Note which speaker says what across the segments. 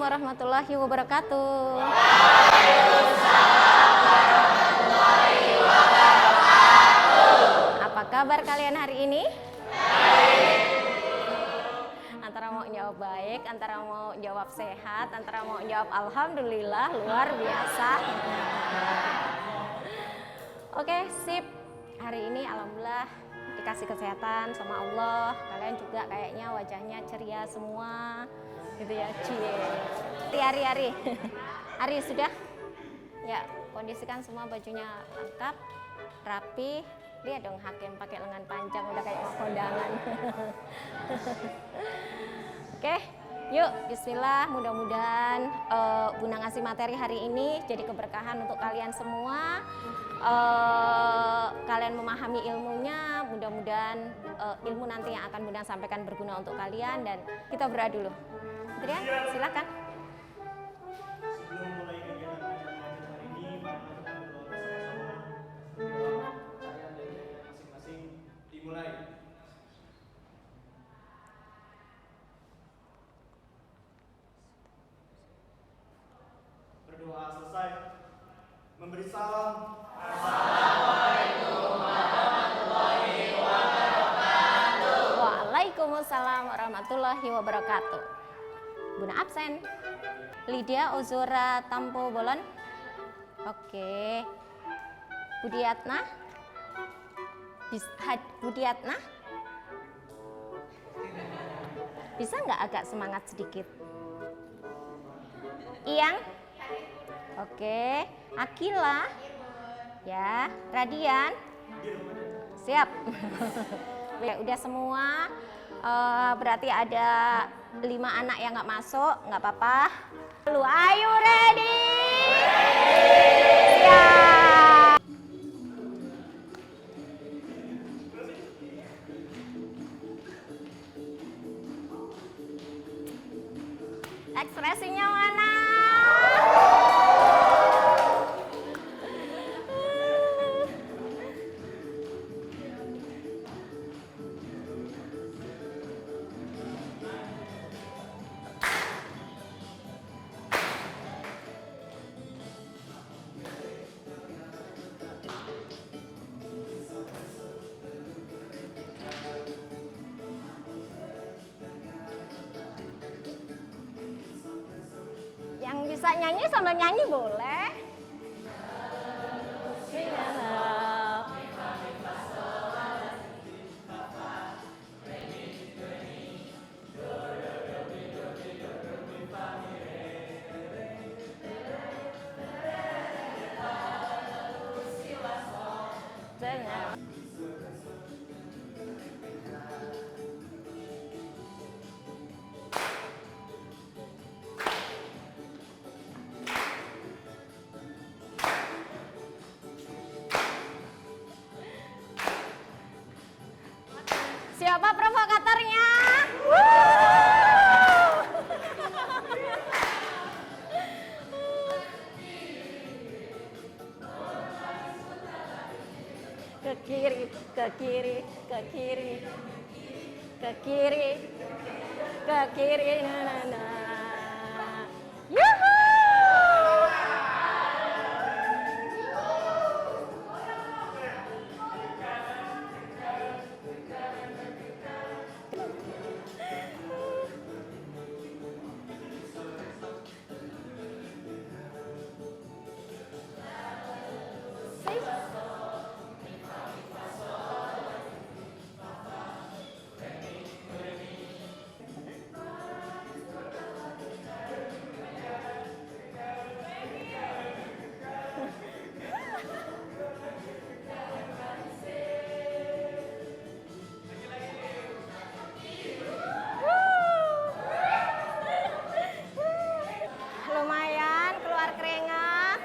Speaker 1: warahmatullahi wabarakatuh. Apa kabar kalian hari ini? Antara mau jawab baik, antara mau jawab sehat, antara mau jawab alhamdulillah, luar biasa. Oke, sip. Hari ini alhamdulillah dikasih kesehatan sama Allah. Kalian juga kayaknya wajahnya ceria semua gitu ya. Cie. Hari-hari. Hari sudah? Ya, kondisikan semua bajunya lengkap, rapi. Lihat dong Hakim pakai lengan panjang udah kayak mau kondangan. Oke, yuk bismillah. Mudah-mudahan Bunda ngasih materi hari ini jadi keberkahan untuk kalian semua. Kalian memahami ilmunya, mudah-mudahan ilmu nanti yang akan Bunda sampaikan berguna untuk kalian. Dan kita berdoa dulu. Adrian, silakan.
Speaker 2: Sebelum mulai kegiatan pengajian hari ini, mari kita berdoa bersama-sama. Saya dari masing-masing dimulai. Berdoa selesai, memberi salam.
Speaker 1: Waalaikumsalam warahmatullahi wabarakatuh. Bunda absen. Lydia Ozora Tampo Bolon. Oke. Budiatna. Budiatna. Bisa nggak agak semangat sedikit? Iyang. Oke. Akila. Ya. Radian. Siap. Ya, udah semua. Berarti ada 5 anak yang nggak masuk, nggak apa-apa. Lu, ayo ready? Siap. Ekspresinya mana? Yang bisa nyanyi sambil nyanyi boleh. Siapa provokatornya? Ke kiri, ke kiri, ke kiri, ke kiri, ke kiri, na. Yuhu! Lumayan keluar keringat.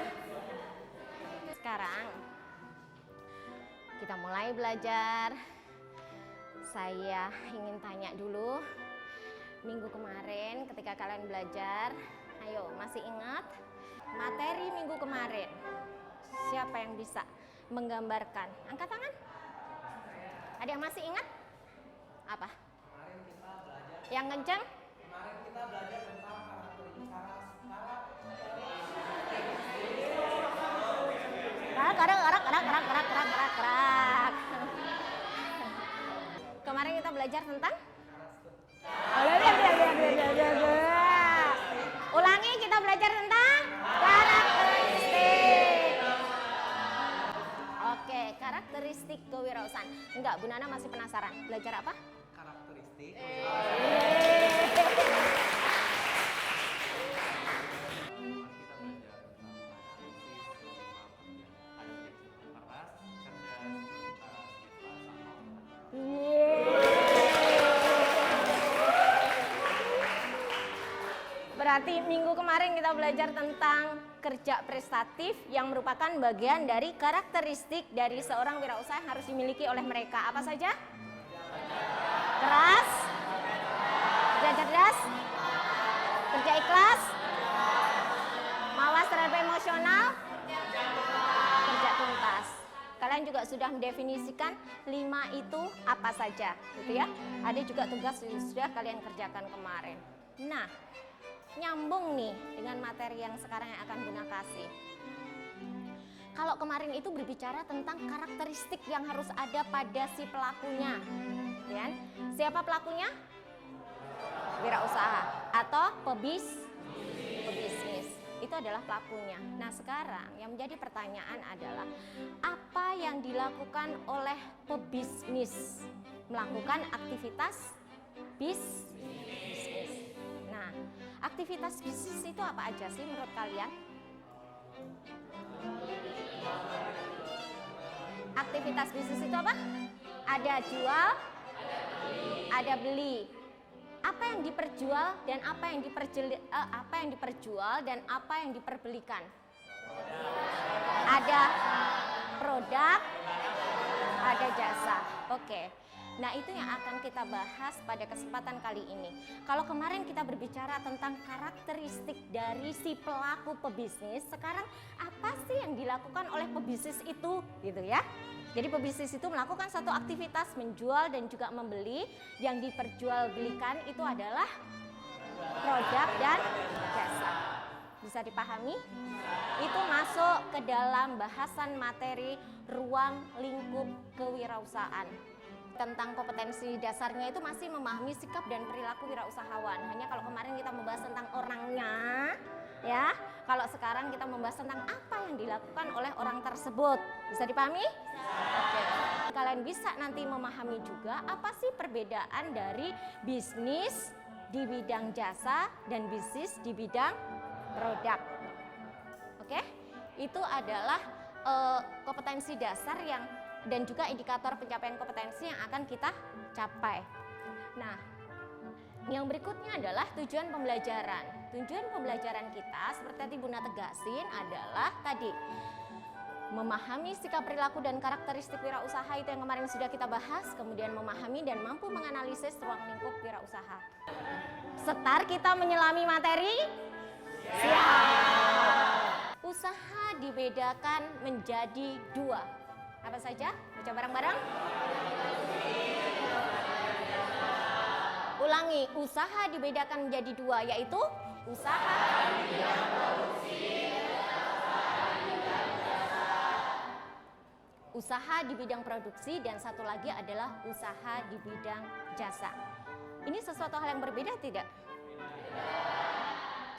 Speaker 1: Sekarang kita mulai belajar. Saya ingin tanya dulu, minggu kemarin ketika kalian belajar, ayo masih ingat materi minggu kemarin? Siapa yang bisa menggambarkan? Angkat tangan. Ada yang masih ingat? Apa?
Speaker 3: Kemarin kita belajar.
Speaker 1: Yang kencang?
Speaker 3: Kemarin kita belajar tentang karakteristik
Speaker 1: Kerak. Kemarin kita belajar tentang ulangi, kita belajar tentang karakteristik. Oke, karakteristik kewirausahaan. Enggak, Bu Nana masih penasaran. Belajar apa?
Speaker 3: Karakteristik.
Speaker 1: Berarti minggu kemarin kita belajar tentang kerja prestatif yang merupakan bagian dari karakteristik dari seorang wirausaha yang harus dimiliki oleh mereka. Apa saja? Keras, kerja cerdas, kerja ikhlas, mawas terhadap emosional, kerja tuntas. Kalian juga sudah mendefinisikan 5 itu apa saja, gitu ya. Ada juga tugas yang sudah kalian kerjakan kemarin. Nah, nyambung nih dengan materi yang sekarang yang akan Bunda kasih. Kalau kemarin itu berbicara tentang karakteristik yang harus ada pada si pelakunya, ya. Siapa pelakunya? Wirausaha atau pebisnis. Itu adalah pelakunya. Nah, sekarang yang menjadi pertanyaan adalah apa yang dilakukan oleh pebisnis? Melakukan aktivitas bisnis. Nah, aktivitas bisnis itu apa aja sih menurut kalian? Aktivitas bisnis itu apa? Ada jual, ada beli. Apa yang diperjual dan apa yang diperjual dan apa yang diperbelikan? Ada produk, ada jasa. Oke. Nah, itu yang akan kita bahas pada kesempatan kali ini. Kalau kemarin kita berbicara tentang karakteristik dari si pelaku pebisnis, sekarang apa sih yang dilakukan oleh pebisnis itu, gitu ya? Jadi pebisnis itu melakukan satu aktivitas menjual dan juga membeli. Yang diperjualbelikan itu adalah produk dan jasa. Bisa dipahami? Itu masuk ke dalam bahasan materi ruang lingkup kewirausahaan. Tentang kompetensi dasarnya itu masih memahami sikap dan perilaku wirausahawan. Hanya kalau kemarin kita membahas tentang orangnya, ya. Kalau sekarang kita membahas tentang apa yang dilakukan oleh orang tersebut. Bisa dipahami? Oke. Kalian bisa nanti memahami juga apa sih perbedaan dari bisnis di bidang jasa dan bisnis di bidang produk. Oke? Itu adalah kompetensi dasar yang dan juga indikator pencapaian kompetensi yang akan kita capai. Nah, yang berikutnya adalah tujuan pembelajaran. Tujuan pembelajaran kita seperti tadi Bunda tegasin adalah tadi memahami sikap perilaku dan karakteristik wirausaha itu yang kemarin sudah kita bahas, kemudian memahami dan mampu menganalisis ruang lingkup wirausaha. Setar kita menyelami materi? Siap. Usaha dibedakan menjadi 2. Apa saja? Baca bareng-bareng. Ulangi, usaha dibedakan menjadi 2, yaitu usaha bidang produksi, usaha di bidang produksi, dan satu lagi adalah usaha di bidang jasa. Ini sesuatu hal yang berbeda tidak?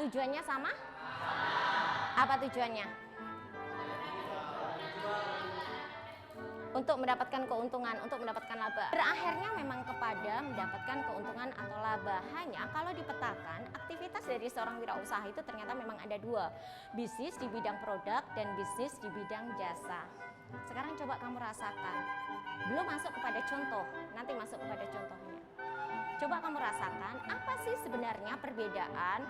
Speaker 1: Tujuannya sama? Apa tujuannya? Untuk mendapatkan keuntungan, untuk mendapatkan laba. Berakhirnya memang kepada mendapatkan keuntungan atau laba. Hanya kalau dipetakan, aktivitas dari seorang wirausaha itu ternyata memang ada 2. Bisnis di bidang produk dan bisnis di bidang jasa. Sekarang coba kamu rasakan. Belum masuk kepada contoh, nanti masuk kepada contohnya. Coba kamu rasakan, apa sih sebenarnya perbedaan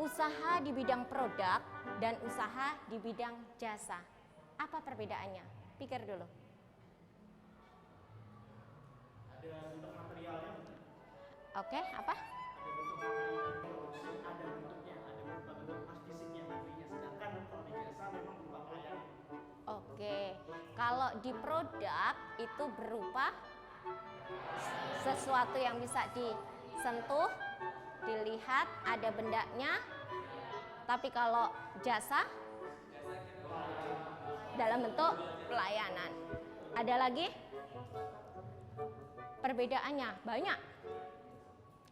Speaker 1: usaha di bidang produk dan usaha di bidang jasa? Apa perbedaannya? Pikir dulu.
Speaker 2: Ada bentuk materialnya.
Speaker 1: Oke, apa?
Speaker 2: Ada bentuknya, ada bentuk mas fisiknya nantinya. Sedangkan kalau di jasa memang berupa pelayanan.
Speaker 1: Oke, kalau di produk itu berupa sesuatu yang bisa disentuh, dilihat, ada bendanya. Tapi kalau jasa dalam bentuk pelayanan. Ada lagi? Perbedaannya banyak.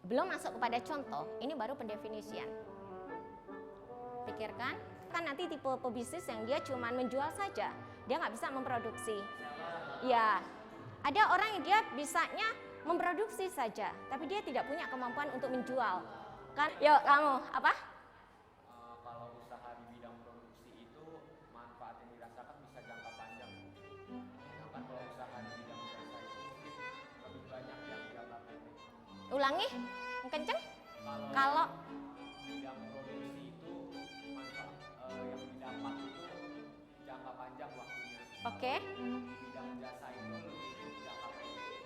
Speaker 1: Belum masuk kepada contoh, ini baru pendefinisian. Pikirkan, kan nanti tipe pebisnis yang dia cuma menjual saja, dia nggak bisa memproduksi. Ya, ada orang yang dia bisanya memproduksi saja, tapi dia tidak punya kemampuan untuk menjual. Kan, yuk kamu apa?
Speaker 3: Kalau usaha di bidang produksi itu manfaat yang dirasakan bisa jangka panjang. Sedangkan kalau usaha di bidang jasa itu lebih banyak yang jangka pendek.
Speaker 1: Ulangi, kenceng.
Speaker 3: Kalau bidang produksi itu manfaat yang didapat itu jangka panjang waktunya.
Speaker 1: Oke.
Speaker 3: Di bidang jasa itu lebih jangka pendek.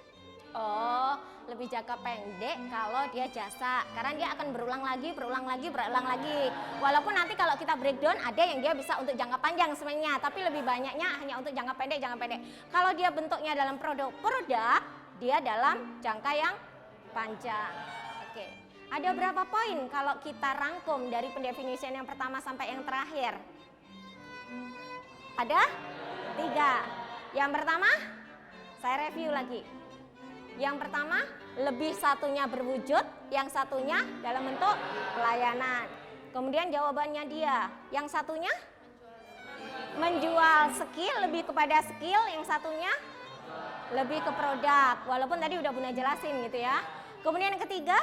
Speaker 1: Oh, lebih jangka pendek kalau dia jasa, karena dia akan berulang lagi. Walaupun nanti kalau kita breakdown ada yang dia bisa untuk jangka panjang sebenarnya, tapi lebih banyaknya hanya untuk jangka pendek. Kalau dia bentuknya dalam produk, dia dalam jangka yang panjang. Oke. Ada berapa poin kalau kita rangkum dari pendefinisian yang pertama sampai yang terakhir? Ada 3. Yang pertama, saya review lagi. Yang pertama, lebih satunya berwujud, yang satunya dalam bentuk pelayanan. Kemudian jawabannya dia, yang satunya menjual skill, lebih kepada skill, yang satunya lebih ke produk. Walaupun tadi udah Bunda jelasin gitu ya. Kemudian yang ketiga,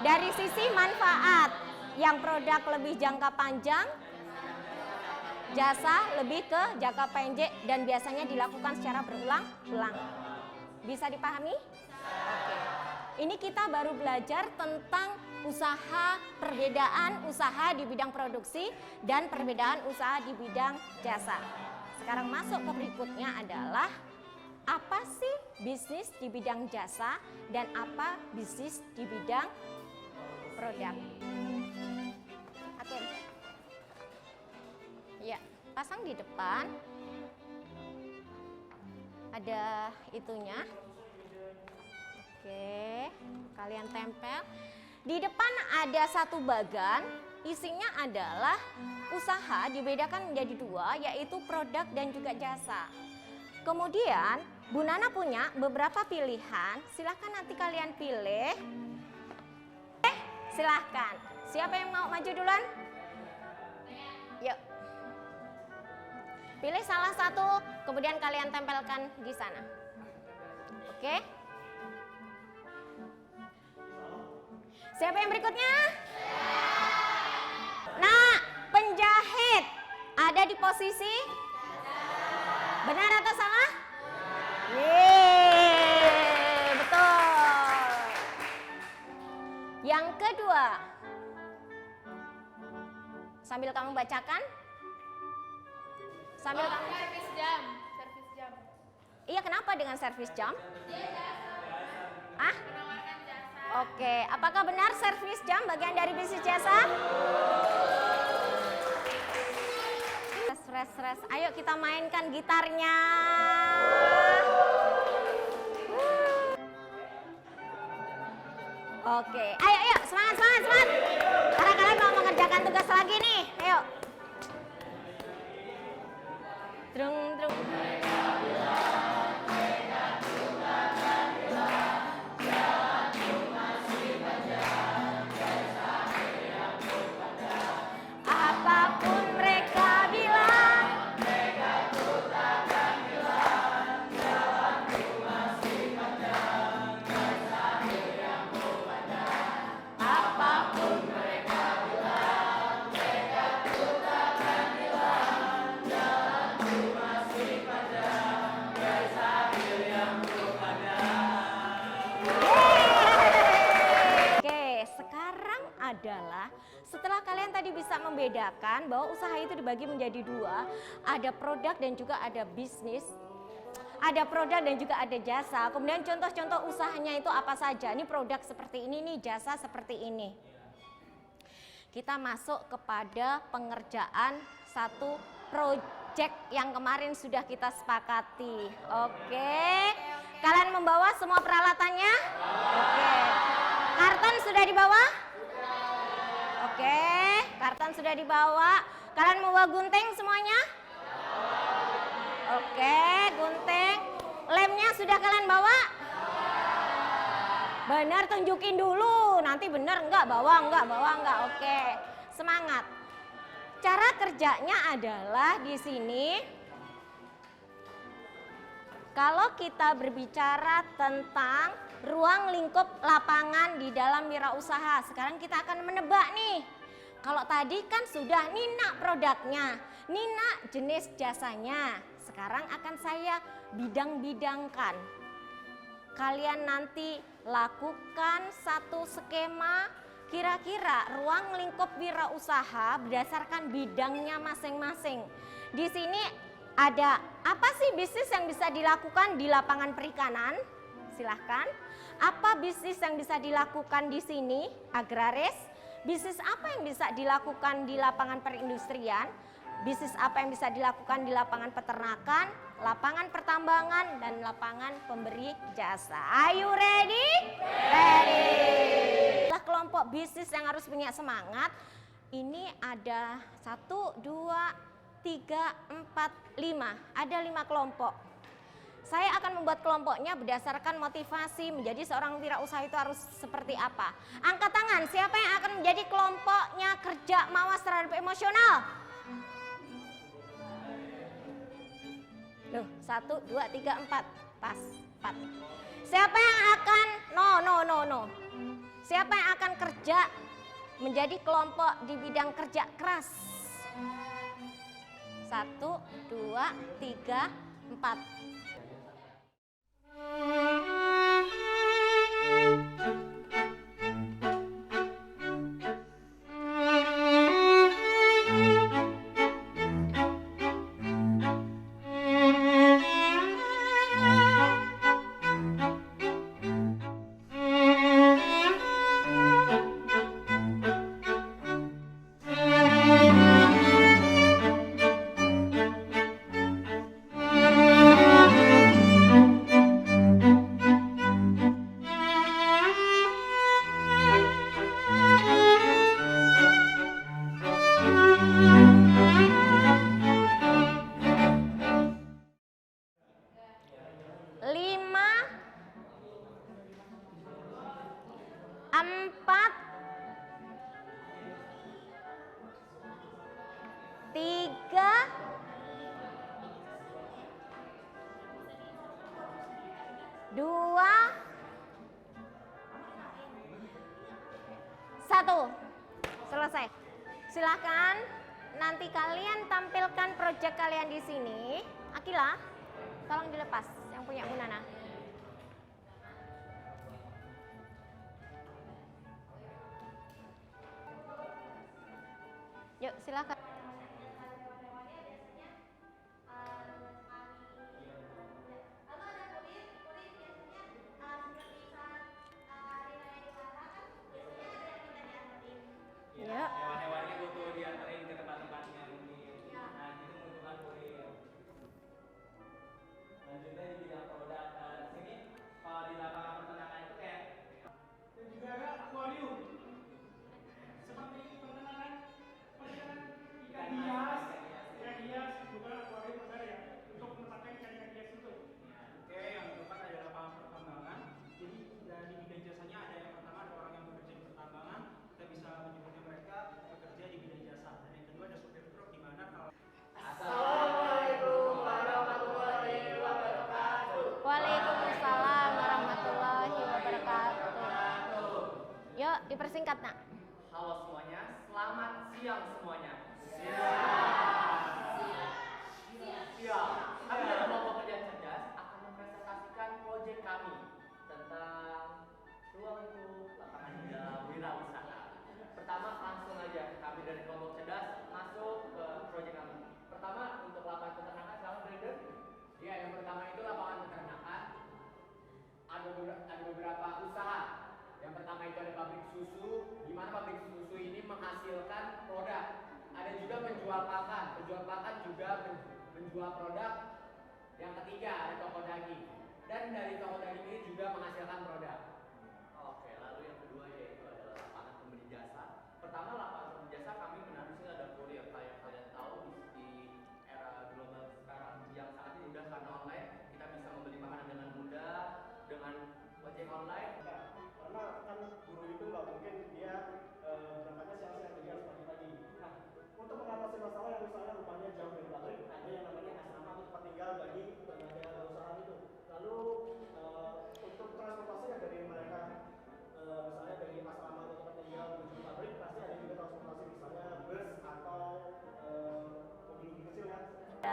Speaker 1: dari sisi manfaat, yang produk lebih jangka panjang, jasa lebih ke jangka pendek dan biasanya dilakukan secara berulang-ulang. Bisa dipahami? Oke. Ini kita baru belajar tentang perbedaan usaha di bidang produksi dan perbedaan usaha di bidang jasa. Sekarang masuk ke berikutnya adalah apa sih bisnis di bidang jasa dan apa bisnis di bidang produk. Oke. Ya, pasang di depan. Ada itunya. Oke, kalian tempel. Di depan ada satu bagan, isinya adalah usaha dibedakan menjadi 2, yaitu produk dan juga jasa. Kemudian, Bu Nana punya beberapa pilihan, silahkan nanti kalian pilih. Silahkan. Siapa yang mau maju duluan? Yuk. Pilih salah satu, kemudian kalian tempelkan di sana. Oke? Siapa yang berikutnya? Nah, penjahit ada di posisi benar atau salah? Yeay, betul. Yang kedua, sambil kamu bacakan. Sambil kamu
Speaker 4: servis jam.
Speaker 1: Iya, kenapa dengan servis jam? Ah?
Speaker 4: Menawarkan jasa.
Speaker 1: Oke, apakah benar servis jam bagian dari bisnis jasa? Stres. Ayo kita mainkan gitarnya. Oke, ayo semangat. Karena kalian mau mengerjakan tugas lagi nih. Ayo. Drung. Apapun mereka bilang, apapun mereka bilang, adalah setelah kalian tadi bisa membedakan bahwa usaha itu dibagi menjadi 2, ada produk dan juga ada bisnis, ada produk dan juga ada jasa. Kemudian contoh-contoh usahanya itu apa saja? Ini produk seperti ini, nih jasa seperti ini. Kita masuk kepada pengerjaan satu proyek yang kemarin sudah kita sepakati. Oke, kalian membawa semua peralatannya? Oke, karton sudah dibawa? Oke, karton sudah dibawa. Kalian membawa gunting semuanya? Oke, gunting. Lemnya sudah kalian bawa? Benar, tunjukin dulu. Nanti benar enggak, bawa enggak. Oke, semangat. Cara kerjanya adalah di sini. Kalau kita berbicara tentang ruang lingkup lapangan di dalam wirausaha, sekarang kita akan menebak nih. Kalau tadi kan sudah Nina produknya, Nina jenis jasanya. Sekarang akan saya bidang-bidangkan. Kalian nanti lakukan satu skema, kira-kira ruang lingkup wirausaha berdasarkan bidangnya masing-masing. Di sini ada apa sih bisnis yang bisa dilakukan di lapangan perikanan? Silahkan. Apa bisnis yang bisa dilakukan di sini? Agraris. Bisnis apa yang bisa dilakukan di lapangan perindustrian? Bisnis apa yang bisa dilakukan di lapangan peternakan, lapangan pertambangan, dan lapangan pemberi jasa. Are you ready? Ready. Kelompok bisnis yang harus punya semangat. Ini ada 1, 2, 3, 4, 5. Ada 5 kelompok. Saya akan membuat kelompoknya berdasarkan motivasi menjadi seorang wirausaha itu harus seperti apa. Angkat tangan, siapa yang akan menjadi kelompoknya kerja mawas terhadap emosional? Loh, 1, 2, 3, 4. Pas, 4. Siapa yang akan, no. Siapa yang akan kerja menjadi kelompok di bidang kerja keras? 1, 2, 3, 4. Selesai. Silakan nanti kalian tampilkan proyek kalian di sini. Akila, tolong dilepas yang punya Bu Nana. Yuk, silakan. Ya.
Speaker 2: Hewan-hewannya butuh diantarin ke tempat-tempatnya mungkin. Nah, itu membutuhkan kurir. Lanjutnya di bidang produk. Di sini kalau di lapangan peternakan itu kayak dan juga ada akuarium. Seperti peternakan ikan hias, bukan akuarium besar ya, untuk menempatkan ikan hias itu. Oke, yang keempat ada lapangan pertambangan. Jadi di bidang jasanya ada yang pertama ada orang yang bekerja di pertambangan, kita bisa menyebutnya mereka bekerja di bidang jasa. Dan yang kedua ada supir truk di mana kalau Assalamualaikum warahmatullahi wabarakatuh.
Speaker 1: Waalaikumsalam warahmatullahi wabarakatuh. Yuk, dipersingkat, Nak.
Speaker 3: Halo semuanya, selamat siang semuanya. Siang. Kami dari kelompok kerja cerdas akan mempresentasikan proyek kami tentang ruang lingkup lapangan di dalam wirausaha. Pertama langsung aja kami dari kelompok cerdas masuk ke proyek kami. Pertama untuk lapangan peternakan, salam trader. Ya, yang pertama itu lapangan peternakan. Ada beberapa usaha. Yang pertama itu ada pabrik susu, di mana pabrik susu ini menghasilkan produk. Ada juga penjual pakan. Penjual pakan juga menjual produk. Yang ketiga ada toko daging. Dan dari toko daging ini juga menghasilkan produk. Oke, lalu yang kedua yaitu adalah lapangan pemberi jasa. Pertama lapangan pemberi jasa kami menaruh sini ada kurir. Kayak kalian tahu di era global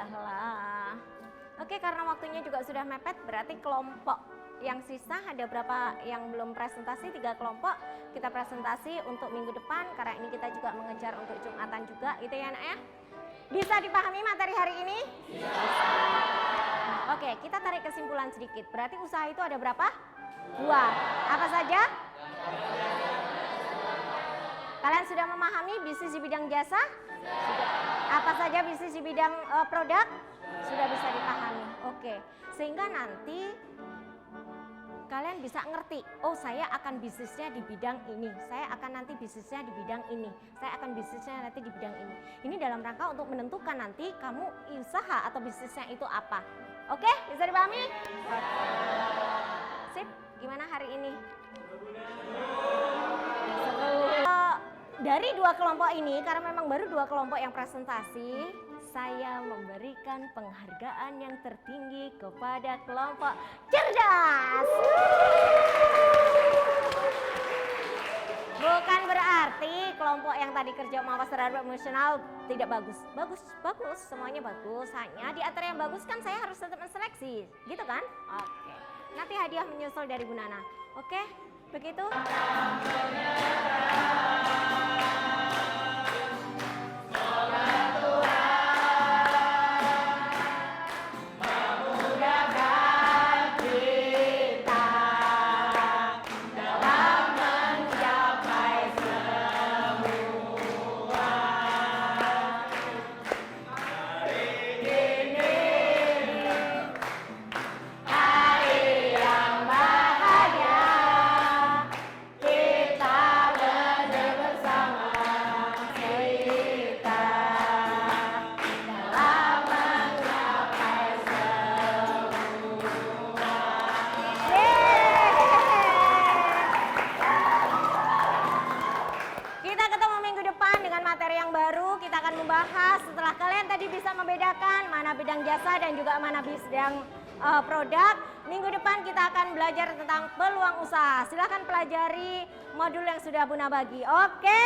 Speaker 1: sudahlah. Oke, karena waktunya juga sudah mepet, berarti kelompok yang sisa ada berapa yang belum presentasi? 3 kelompok kita presentasi untuk minggu depan, karena ini kita juga mengejar untuk Jumatan juga, gitu ya anak ya. Bisa dipahami materi hari ini? Bisa. Oke, kita tarik kesimpulan sedikit. Berarti usaha itu ada berapa? 2. Apa saja? Kalian sudah memahami bisnis di bidang jasa? Sudah. Apa saja bisnis di bidang produk? Sudah bisa dipahami. Oke, sehingga nanti kalian bisa ngerti, oh saya akan bisnisnya di bidang ini, saya akan nanti bisnisnya di bidang ini, saya akan bisnisnya nanti di bidang ini. Ini dalam rangka untuk menentukan nanti kamu usaha atau bisnisnya itu apa. Oke, bisa dipahami? Sip, gimana hari ini? Dari 2 kelompok ini, karena memang baru 2 kelompok yang presentasi, saya memberikan penghargaan yang tertinggi kepada kelompok cerdas. Bukan berarti kelompok yang tadi kerja mawas terhadap emosional tidak bagus. Bagus, semuanya bagus. Hanya di antara yang bagus kan saya harus tetap menseleksi, gitu kan? Oke. Nanti hadiah menyusul dari Bu Nana. Oke, begitu. Setelah kalian tadi bisa membedakan mana bidang jasa dan juga mana bidang produk, minggu depan kita akan belajar tentang peluang usaha. Silahkan pelajari modul yang sudah Buna bagi. Oke?